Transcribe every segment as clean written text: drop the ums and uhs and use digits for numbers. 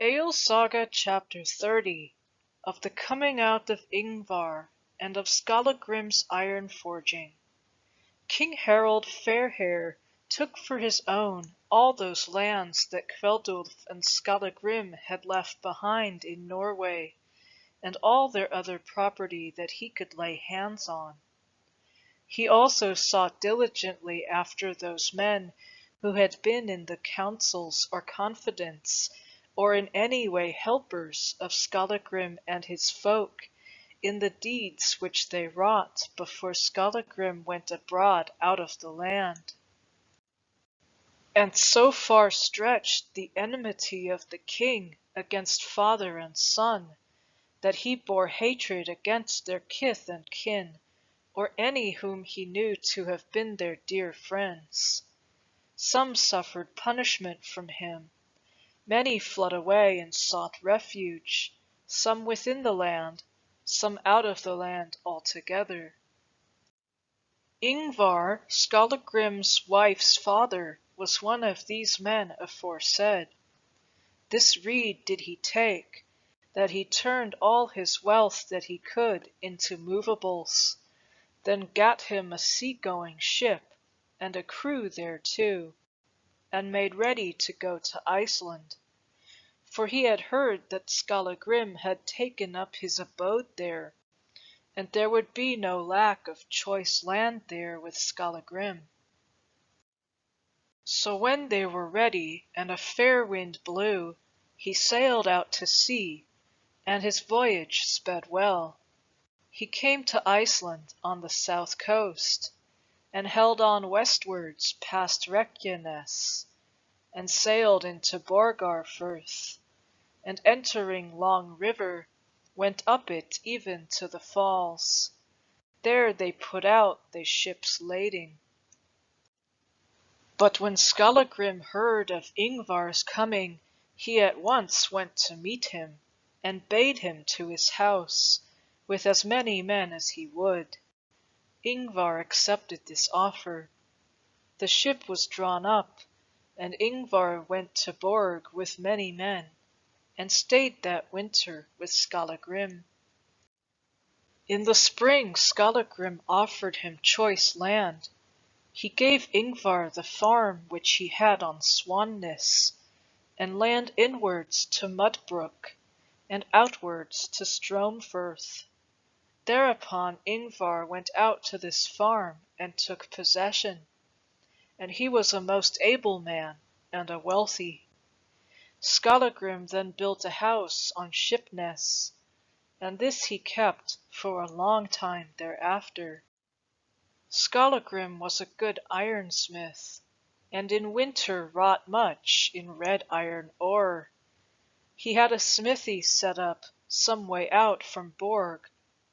Egil Saga Chapter 30 of the coming out of Ingvar and of Skallagrím's iron forging. King Harald Fairhair took for his own all those lands that Kveldulf and Skallagrím had left behind in Norway, and all their other property that he could lay hands on. He also sought diligently after those men who had been in the councils or confidence, or in any way helpers of Skallagrím and his folk, in the deeds which they wrought before Skallagrím went abroad out of the land. And so far stretched the enmity of the king against father and son, that he bore hatred against their kith and kin, or any whom he knew to have been their dear friends. Some suffered punishment from him. Many fled away and sought refuge, some within the land, some out of the land altogether. Ingvar, Skallagrím's wife's father, was one of these men aforesaid. This rede did he take, that he turned all his wealth that he could into movables, then gat him a sea-going ship, and a crew thereto, and made ready to go to Iceland. For he had heard that Skallagrím had taken up his abode there, and there would be no lack of choice land there with Skallagrím. So when they were ready, and a fair wind blew, he sailed out to sea, and his voyage sped well. He came to Iceland on the south coast, and held on westwards past Reykjanes, and sailed into Borgarfirth, and entering Long River, went up it even to the falls. There they put out they ships lading. But when Skallagrím heard of Ingvar's coming, he at once went to meet him, and bade him to his house, with as many men as he would. Ingvar accepted this offer. The ship was drawn up, and Ingvar went to Borg with many men, and stayed that winter with Skallagrím. In the spring Skallagrím offered him choice land. He gave Ingvar the farm which he had on Swannes, and land inwards to Mudbrook, and outwards to Stromfirth. Thereupon Ingvar went out to this farm and took possession, and he was a most able man and a wealthy. Skallagrím then built a house on Shipness, and this he kept for a long time thereafter. Skallagrím was a good ironsmith, and in winter wrought much in red iron ore. He had a smithy set up some way out from Borg,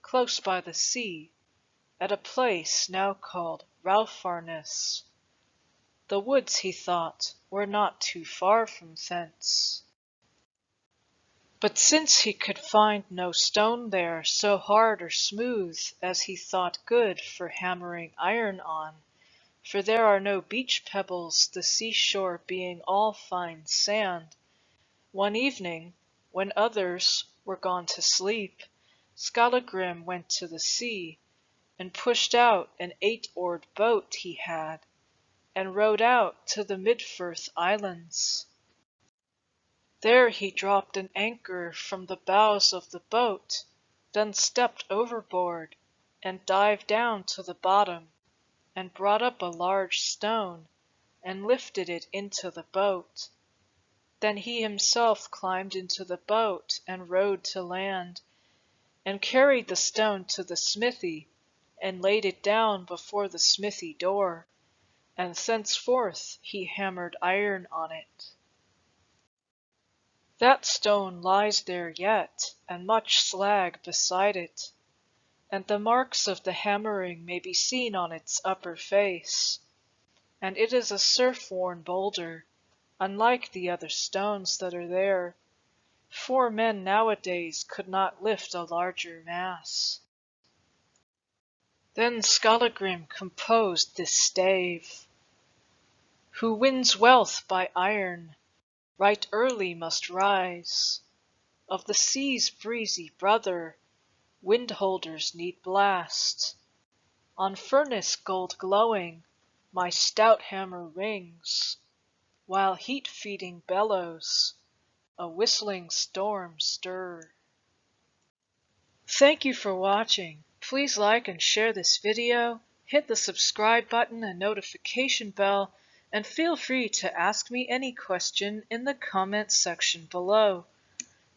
close by the sea, at a place now called Ralpharnes. The woods, he thought, were not too far from thence. But since he could find no stone there so hard or smooth as he thought good for hammering iron on, for there are no beach pebbles, the seashore being all fine sand, one evening, when others were gone to sleep, Skallagrím went to the sea, and pushed out an 8-oared boat he had, and rowed out to the Midfirth Islands. There he dropped an anchor from the bows of the boat, then stepped overboard, and dived down to the bottom, and brought up a large stone, and lifted it into the boat. Then he himself climbed into the boat and rowed to land, and carried the stone to the smithy, and laid it down before the smithy door, and thenceforth he hammered iron on it. That stone lies there yet, and much slag beside it, and the marks of the hammering may be seen on its upper face, and it is a surf-worn boulder, unlike the other stones that are there. 4 men nowadays could not lift a larger mass. Then Skallagrím composed this stave: Who wins wealth by iron, right early must rise. Of the sea's breezy brother, wind-holders need blast. On furnace gold glowing, my stout hammer rings, while heat-feeding bellows a whistling storm stir. Thank you for watching. Please like and share this video, hit the subscribe button and notification bell, and feel free to ask me any question in the comments section below.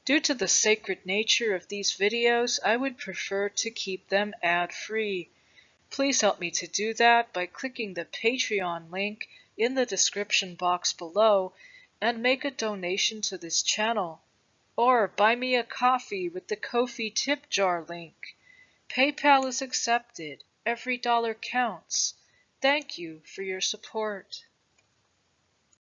Due to the sacred nature of these videos, I would prefer to keep them ad-free. Please help me to do that by clicking the Patreon link in the description box below and make a donation to this channel. Or buy me a coffee with the Ko-fi tip jar link. PayPal is accepted. Every dollar counts. Thank you for your support.